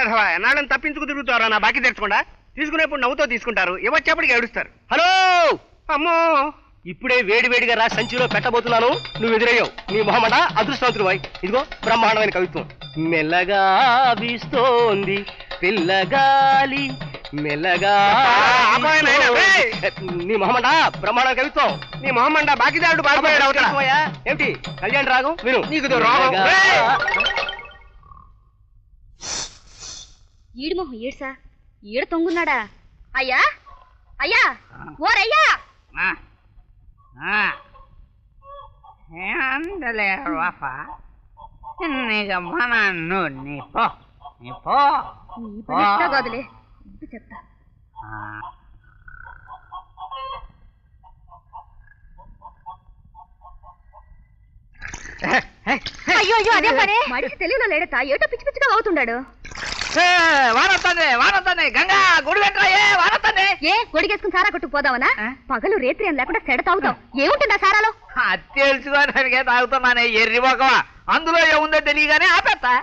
ఎన్నాళ్ళని తప్పించుకు తిరుగుతారా నా బాకీ తెచ్చుకుండా తీసుకునేప్పుడు నవ్వుతో తీసుకుంటారు ఇవ్వచ్చేపటికి ఏడుస్తారు. హలో అమ్మో ఇప్పుడే వేడివేడిగా రా సంచిలో పెట్టబోతున్నాను. నువ్వు ఎదురయ్యావు. నీ మొహమాట అదృష్టవంతుడు వాయి. ఇదిగో బ్రహ్మాండమైన కవిత్వం. మెల్లగా వీస్తోంది పిల్లగాలి మెల్లగా. నీ మొహమంట బ్రహ్మాండ కవిత్వం. నీ మొహమ్మండ బాకీదారుడు బాగుపోయాడు. ఏమిటి కళ్యాణ్ రాగం విను. నీకు రోగం. ఈడు మొహం ఏడ్సా ఈడ తొంగున్నాడా? అయ్యా అయ్యా ఓరయ్యా గదులే చెప్తా. అయ్యో అయ్యో అదే పనే మడిసి తెలియలో లేడతా ఏటో పిచ్చి పిచ్చిగా అవుతున్నాడు. వానొస్తుంది గంగా గుడి వెంట్రాయే వానొస్తుంది. ఏ గొడిగేసుకుని సారా కొట్టుకుపోదావనా? పగలు రేత్రి అని లేకుండా సెడ తాగుతాం. ఏముంటుందా సారాలో? తెలుసుకోవడానికే తాగుతున్నానే ఎర్రి మొక్కవా. అందులో ఏముందో తెలియగానే ఆపేస్తా.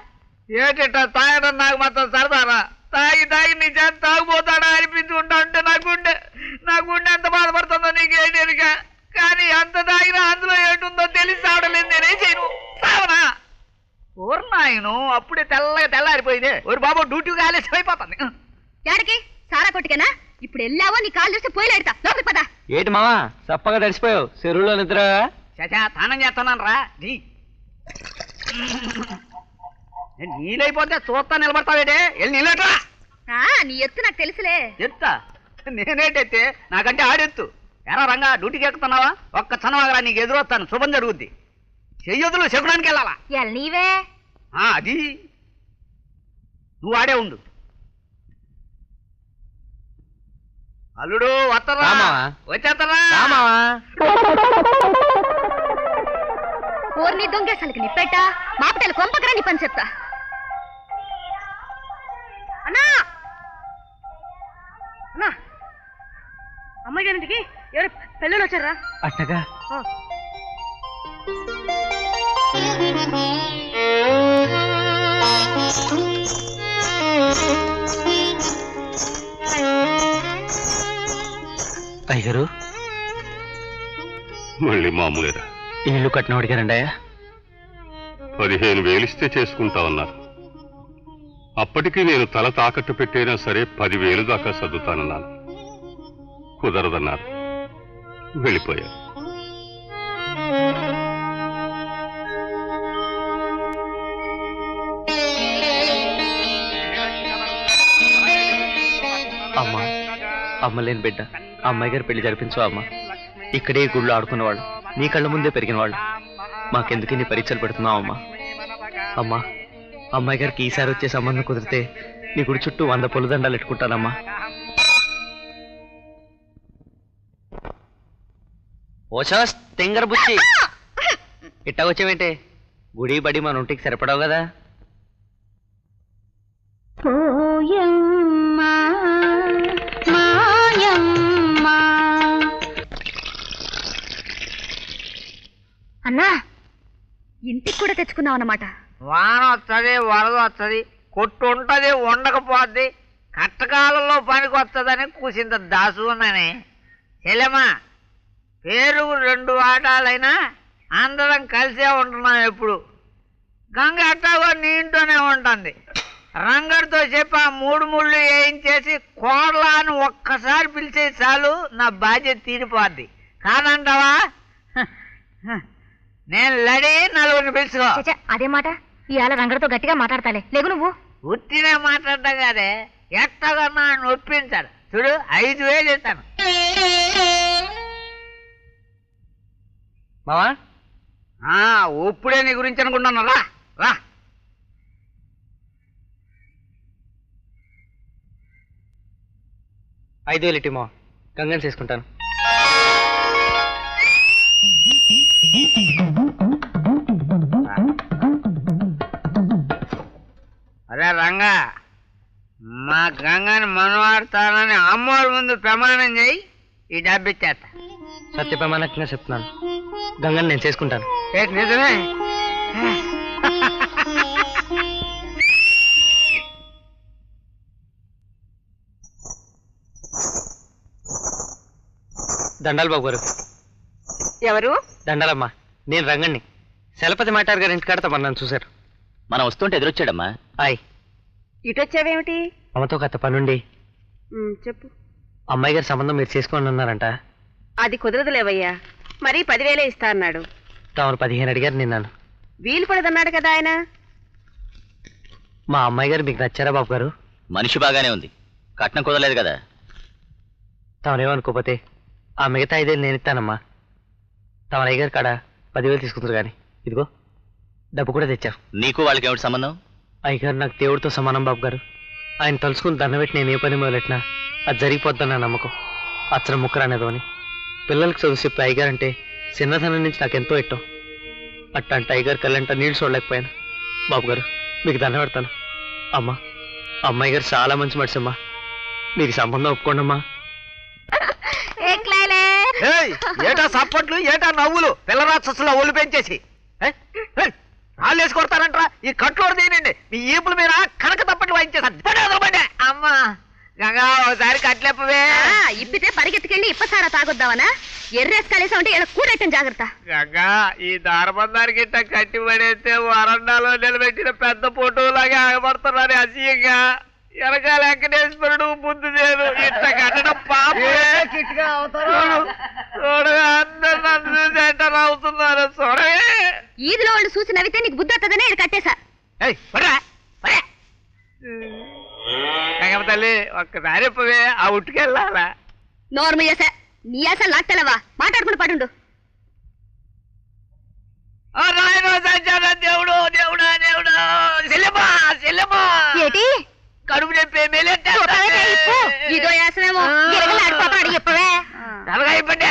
ఏటిట తాగడం నాకు మాత్రం సరదారా. తాగి తాగి నీ చేత తాగిపోతాడా అనిపించుకుంటా ఉంటే నా గుండె ఎంత బాధపడుతుందో నీకేంటి ఎరుక. కానీ అంత తాగినా అందులో ఏంటుందో తెలిసి తాగడలేదు. నేనేం చేయను తావనా ఊర్నాయను. అప్పుడే తెల్లారిపోయింది. ఒక బాబు డ్యూటీకి ఆలస్యం అయిపోతుంది. ఏడికి సారా కొట్టుకేనా? ఇప్పుడు వెళ్ళావో నీ కాళ్ళు చూస్తే పోయిలేడతా. లోపలికి పదా. ఏంటి మావా చప్పగా తడిసిపోయావు? చెరువులో నిద్ర చచా తానం చేస్తున్నాను రా. నీళ్ళైపోతే చూస్తా నిలబడతావేటే. వెళ్ళి నీళ్ళట్రా. నీ ఎత్తు నాకు తెలుసులే. ఎత్తా నేనేటెత్తే నాకంటే ఆడెత్తు. ఎరా రంగా డ్యూటీకి ఎక్కుతున్నావా? ఒక్క చనవాగరా నీకు ఎదురొస్తాను. శుభం జరుగుద్ది. చెయ్యొద్దులు శకునానికి వెళ్ళాలా? నీవే అది నువ్వు ఆడే ఉండు. అల్లుడు వస్తారా? వచ్చేస్తారా? ఊరిని దొంగేసలకి నిప్పెట్ట మాపటలు కొంపకరా నీ పని చెప్తా. అన్నా అన్నా అమ్మాయి గారింటికి ఎవరు పెళ్ళిళ్ళు వచ్చారా? అట్టగా అయ్యగారు మళ్ళీ మామూలేరా? ఇల్లు కట్టిన అడిగారండయ్యా. 15,000 ఇస్తే చేసుకుంటామన్నారు. అప్పటికి నేను తల తాకట్టు పెట్టైనా సరే 10,000 దాకా సర్దుతానన్నాను. కుదరదన్నారు. వెళ్ళిపోయాను. అమ్మా అమ్మ లేని బిడ్డ అమ్మాయి గారు పెళ్లి జరిపించు అమ్మ. ఇక్కడే గుళ్ళు ఆడుకున్నవాళ్ళు, నీ కళ్ళ ముందే పెరిగిన వాళ్ళు. మాకెందుకు నీ పరీక్షలు పెడుతున్నావు అమ్మా? అమ్మా అమ్మాయి గారికి ఈసారి వచ్చే సంబంధం కుదిరితే నీ గుడి చుట్టూ 100 పొలదండాలు ఎట్టుకుంటానమ్మా. ఓషాస్ తెంగర బుచ్చి ఇట్టా వచ్చావేంటే? గుడి బడి మన ఒంటికి సరిపడవు కదా. అన్నా ఇంటికి కూడా తెచ్చుకున్నావు అన్నమాట. వాన వస్తుంది, వరద వస్తుంది, కొట్టు ఉంటుంది, ఉండకపోద్ది. కట్టకాలంలో పనికి వస్తుందని కూసింత దాసు ఉందని. చెల్లెమ్మా పేరుకు 2 వాటాలైనా అందరం కలిసే ఉంటున్నాం. ఎప్పుడు గంగ అట్టాగో నీ ఇంట్లోనే ఉంటుంది. రంగడితో చెప్పి ఆ 3 ముళ్ళు వేయించేసి కోడలా అని ఒక్కసారి పిలిచే చాలు, నా బాధ్యత తీరిపోద్ది. కాదంటావా? నేను లడి 4 పిలుచుకో. అదే మాట ఇవాళ రంగడితో గట్టిగా మాట్లాడతాలే. లేవు నువ్వు ఉట్టినే మాట్లాడటం కాదే, ఎట్టగన్నా ఒప్పించాడు. చూడు 5,000 ఇస్తాను. బావా ఇప్పుడే నీ గురించి అనుకుంటున్నా. రా రా. ఐదు వేలు ఇటీమో గంగని చేసుకుంటాను. అరే రంగా, మా గంగని మనవాడతానని అమ్మోడి ముందు ప్రమాణం చేయి. ఈ డబ్బు ఇచ్చేస్తా. సత్య ప్రమాణంగా చెప్తున్నాను, గంగని నేను చేసుకుంటాను. నిజమే? దండాలు బాబు గారు. ఎవరు? దండాలమ్మా, నేను రంగణ్ణి. చలపతి మాటారు గారు ఇంటి కాడతా నన్ను చూశారు. మనం వస్తుంటే ఎదురొచ్చాడమ్మా. ఆయ్, ఇటొచ్చావేమిటి? అమ్మతో కథ పనుండి చెప్పు. అమ్మాయి గారి సంబంధం మీరు చేసుకోండి అన్నారంట. అది కుదరదులేవయ్యా, మరీ 10,000 ఇస్తా అన్నాడు. తమరు 15 అడిగారు నిన్నాను. వీలు పడదన్నాడు కదా ఆయన. మా అమ్మాయి గారు మీకు నచ్చారా బాబు గారు? మనిషి బాగానే ఉంది, కట్నం కుదరలేదు కదా. తమరేమనుకోపోతే ఆ మిగతా 5,000 నేను ఇస్తానమ్మా. తమ అయ్య గారు కాడ 10,000 తీసుకుంటారు కానీ ఇదిగో డబ్బు కూడా తెచ్చావు. నీకు వాళ్ళకి ఏమిటి సంబంధం? అయ్యగారు నాకు దేవుడితో సమానం బాబు గారు. ఆయన తలుసుకుని దండం పెట్టి నేను ఏ పని మొదలెట్టినా అది జరిగిపోద్దన్న నమ్మకం. అచ్చరం ముక్కరు అనేదో అని పిల్లలకి చదువు చెప్పి అయ్యగారు అంటే చిన్నతనం నుంచి నాకు ఎంతో ఇష్టం. అట్టంటే అయ్యగారు కళ్ళంట నీళ్ళు చూడలేకపోయాను. బాబు గారు మీకు దండం పెడతాను. అమ్మా, అమ్మాయి గారు చాలా మంచి మనిషి అమ్మా. మీకు సంబంధం ఒప్పుకోండి అమ్మా. ఏటా సప్పట్లు, ఏటా నవ్వులు, పిల్ల రాక్షసుల ఒళ్ళు పెంచేసి రాళ్ళేసి కొడతారంట్రా. ఈ కట్లోడు తీనండి, మీ ఈపుల మీద కనక తప్పట్లు వాయించేసాను. అమ్మా గంగా, ఒకసారి కట్లేపవే. ఇప్పితే పరిగెత్తుకెళ్ళి ఇప్పసారా తాగొద్దావనా? ఎర్రేసి కలిసా ఉంటే ఇలా కూరెట్టం జాగ్రత్త. గంగా, ఈ దారబంధానికి ఇట్ట కట్టి పడేస్తే వరండాలో నిలబెట్టిన పెద్ద ఫోటోలాగా ఆగబడుతున్నారు అసహ్యంగా. వెనకాల వెంకటేశ్వరుడు, ముందు నేను ఇట్ట కట్టడం అందరూ అవుతున్నారు. చూడవే, ఈదిలో వాళ్ళు చూసి నవ్వితే నీకు బుద్ధి వస్తుందనే ఇది కట్టేశా. గంగమ్మ తల్లి, ఒక్కసారి ఇప్పవే, ఆ ఉట్టుకెళ్ళాలా? నోర్ము చేసా, నీ అసలు లాక్తలవా? మాట్లాడుకుని పడుండు. దేవుడు దేవుడా దేవుడు, చెల్లెమ్మా చెల్లెమ్మా, ఏటి కడుపు చెప్పే ఇదో వేసమేమో ఆడిపోతాడు. చెప్పవే తలగా ఇప్పండి.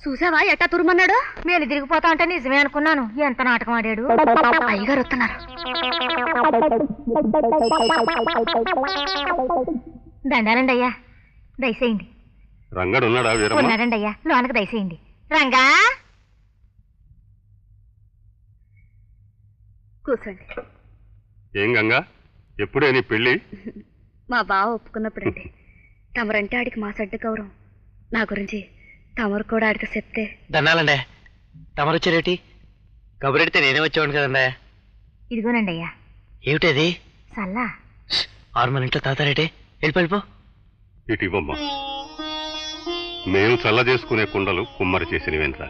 చూసావా ఎట్టా తురుమన్నాడు? మేలు తిరిగిపోతా అంటే నిజమే అనుకున్నాను. ఎంత నాటకం ఆడాడు. అయ్యగారు వస్తున్నారు. దండాలండి అయ్యా, దయచేయండి. రంగడు ఉన్నాడా? ఉన్నాడండి అయ్యా, లోనకు దయచేయండి. రంగా, కూర్చోండి. ఏం గంగా, ఎప్పుడే నీ పెళ్ళి? మా బావ ఒప్పుకున్నప్పుడంటే తమరంటే ఆడికి మా సడ్డ గౌరవం. నా గురించి తమరు కూడా ఆడికి చెప్తే. దండాలండే, తమరు వచ్చారేటి? కబురెడితే నేనే వచ్చేవాడు కదండా. ఇదిగోనండి అయ్యా. ఏమిటది? సల్లా. ఆరు మన ఇంట్లో తాతారేటే, వెళ్ళిపో. ఇటు ఇవ్వమ్మా. మేము చల్ల చేసుకునే కుండలు కుమ్మరి చేసినవేంట్రా?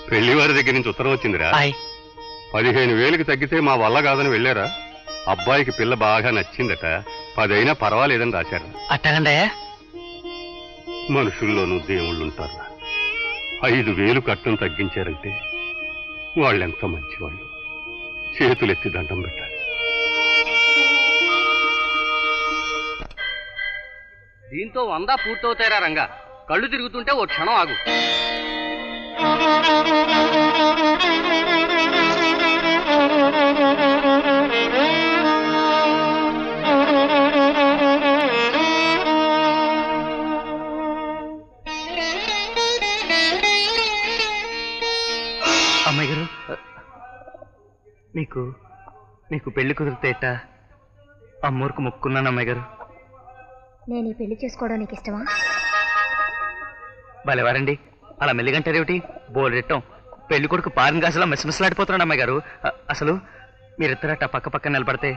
పెళ్లివారి దగ్గర నుంచి ఉత్తరం వచ్చిందిరా. 15,000కి తగ్గితే మా వల్ల కాదని వెళ్ళారా? అబ్బాయికి పిల్ల బాగా నచ్చిందట, 10 అయినా పర్వాలేదని రాశారు. అట్టగండయ్యా? మనుషుల్లోనూ దేవుళ్ళుంటారా? 5,000 కట్నం తగ్గించారంటే వాళ్ళెంత మంచివాళ్ళు. చేతులెత్తి దండం పెట్టాలి. దీంతో 100 పూర్తవుతారా రంగా? కళ్ళు తిరుగుతుంటే ఓ క్షణం ఆగు. అమ్మాయి గారు, మీకు పెళ్లి కుదిరితే ఎట్టా? అమ్మూరుకు మొక్కున్నాను అమ్మాయి గారు. నేను ఈ పెళ్లి చేసుకోవడం నీకు ఇష్టమా? భలేవారండి, అలా మెల్లిగంటారేమిటి? బోలెట్టం పెళ్లి కొడుకు పారిన గాసులా మెస్మెస్లాడిపోతున్నాడు అమ్మాయి గారు. అసలు మీరిద్దరట పక్క పక్క నిలబడితే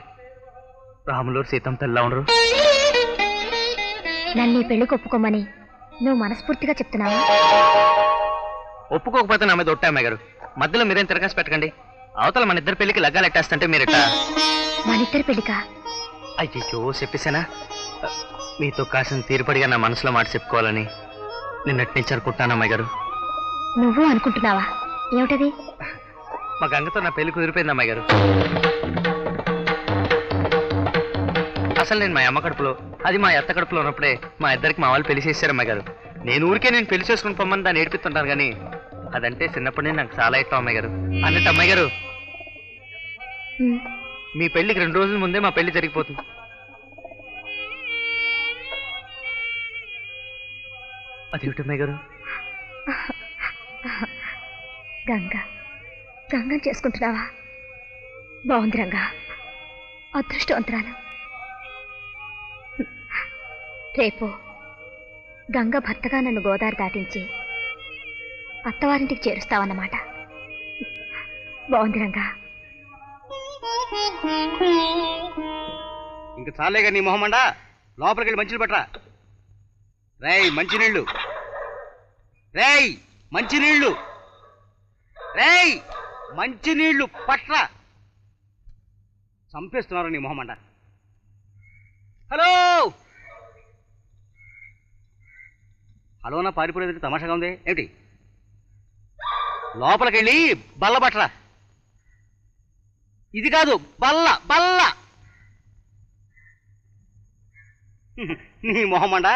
రాములు సీతం తెల్లా ఉండరు. నన్ను ఈ పెళ్లికి ఒప్పుకోమని నువ్వు మనస్ఫూర్తిగా చెప్తున్నావా? ఒప్పుకోకపోతే నా మీద ఒట్టే అమ్మాయి గారు. మధ్యలో మీరేం తిరగాసి పెట్టకండి. అవతల మన ఇద్దరు పెళ్లికి లగ్గాలు ఎట్టేస్తుంటే మీరెట్ట? మన ఇద్దరి పెళ్లికా? అయ్యో చెప్పేశానా? మీతో కాసిన తీరుపడిగా నా మనసులో మాట చెప్పుకోవాలని నిన్నటి నుంచి అనుకుంటున్నాను అమ్మాయి గారు. నువ్వు అనుకుంటున్నావా? ఏమిటది? మా గంగతో నా పెళ్లి కుదిరిపోయింది అమ్మాయి గారు. అసలు నేను మా అమ్మ కడుపులో, అది మా అత్త కడుపులో ఉన్నప్పుడే మా ఇద్దరికి మా వాళ్ళు పెళ్లి చేశారు అమ్మాయి గారు. నేను పెళ్లి చేసుకుని పొమ్మని దాన్ని ఏడిపిస్తుంటాను కానీ అదంటే చిన్నప్పటి నుంచి నాకు చాలా ఇష్టం అమ్మాయి గారు. అన్నట్టు అమ్మాయి గారు, మీ పెళ్లికి 2 రోజుల ముందే మా పెళ్లి జరిగిపోతుంది. అదేమిటి అమ్మాయి గారు? గంగని చేసుకుంటున్నావా? బాగుంది రంగా, అదృష్టవంతురాలు. రేపు గంగ భర్తగా నన్ను గోదావరి దాటించి అత్తవారింటికి చేరుస్తావన్నమాట. బాగుంది రంగా. ఇంక చాలేగా నీ మొహమండా, లోపలికి వెళ్ళి మంచినీళ్ళు పట్టరా. రేయ్ మంచినీళ్ళు, రేయ్ మంచినీళ్ళు, రేయ్ మంచినీళ్ళు పట్రా. చంపేస్తున్నారు నీ మొహమండ. హలో హలోనా పారిపోలేదు, తమాషాగా ఉంది ఏమిటి? లోపలికెళ్ళి బల్ల పట్టరా. ఇది కాదు, బల్ల బల్ల. నీ మొహమండ,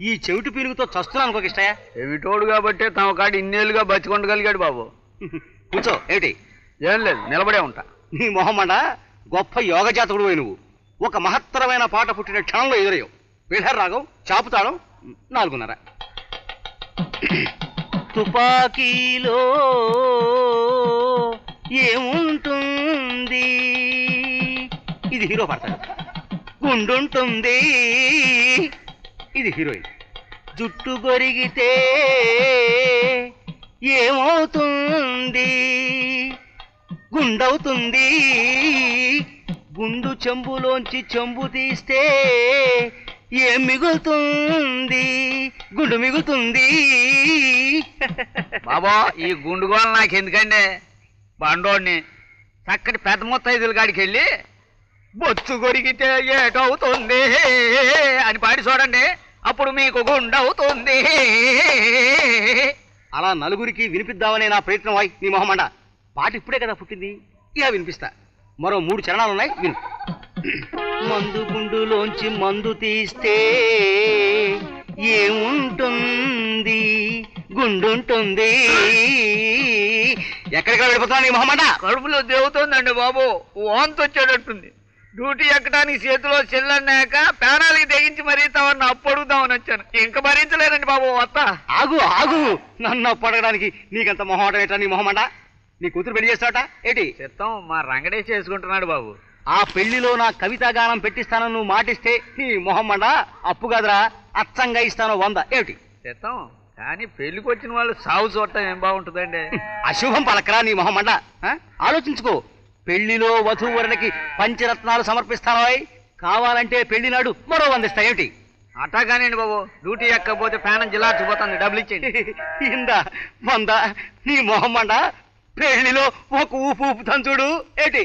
ఈ చెవిటి పీనుగుతో చస్తున్నాను అనుకోక ఇష్టయా. ఎవిటోడు కాబట్టి తమ కాడి ఇన్నేళ్ళుగా బతికొండగలిగాడు బాబు. కూర్చో. ఏమిటి? ఏం లేదు, నిలబడే ఉంటా. నీ మొహమండ, గొప్ప యోగ జాతకుడు పోయి నువ్వు. ఒక మహత్తరమైన పాట పుట్టిన క్షణంలో ఎదురయ్యావు. పిల్లర్ రాగం, చాపుతాడం 4:30. తుపాకీలో ఏముంటుంది, ఇది హీరో పాడతాడు. గుండుంటుంది, ఇది హీరోయిన్. జుట్టు గొరిగితే ఏమవుతుంది, గుండవుతుంది. గుండు చెంబులోంచి చెంబు తీస్తే ఏం మిగులుతుంది, గుండు మిగులుతుంది. బాబా, ఈ గుండుగోలు నాకెందుకండి? బండోడిని చక్కటి పెద్ద ముత్తైదుల కాడికి వెళ్ళి బొచ్చు కొరిగితే ఏటవుతుంది అని పాడి చూడండి, అప్పుడు మీకు గుండవుతుంది. అలా నలుగురికి వినిపిద్దామనే నా ప్రయత్నం. వాయి నీ మొహమండ, పాట ఇప్పుడే కదా పుట్టింది, ఇక వినిపిస్తా. మరో 3 చరణాలున్నాయి, విను. మందు గుండులోంచి మందు తీస్తే ఏముంటుంది, గుండుంటుంది. ఎక్కడికి వెళ్ళిపోతున్నా నీ మొహమండ? కడుపులో దేవుతోందండి బాబు, వాంతి వచ్చేటట్టుంది. డ్యూటీ ఎక్కడానికి చేతిలో చెల్లన్నాక ప్రాణాలకి తెగించి మరీ తమను అప్పడుగుదామని వచ్చాను. ఇంకా భరించలేనండి బాబు. వస్త ఆగు ఆగు, నన్ను అప్పడగడానికి నీకంత మొహమాటం ఏంటా నీ మొహమండ? నీ కూతురు పెళ్లి చేస్తావట ఏంటి? చిత్తం మా రంగడే చేసుకుంటున్నాడు బాబు. ఆ పెళ్లిలో నా కవితా గానం పెట్టిస్తానని నువ్వు మాటిస్తే నీ మొహమ్మండ అప్పు కాదురా, అచ్చంగా ఇస్తాను 100. ఏమిటి? చిత్తం, కానీ పెళ్లికి వచ్చిన వాళ్ళు సాగు చూడటం ఏం బాగుంటుందండి? అశుభం పలకరా నీ మొహమ్మండ. ఆలోచించుకో. పెళ్లిలో వధూవరునికి పంచరత్నాలు సమర్పిస్తానో, కావాలంటే పెళ్లి నాడు మరో 100 ఇస్తా. ఏమిటి? అటాగానండి బాబు, డ్యూటీ ఎక్కకపోతే ప్రాణం జిల్లాచిపోతుంది. డబ్బులు ఇచ్చేయండి. ఇందా 100. నీ మొహమ్మండ, పెళ్లిలో ఒక ఊపు ఊపుతాను చూడు. ఏంటి?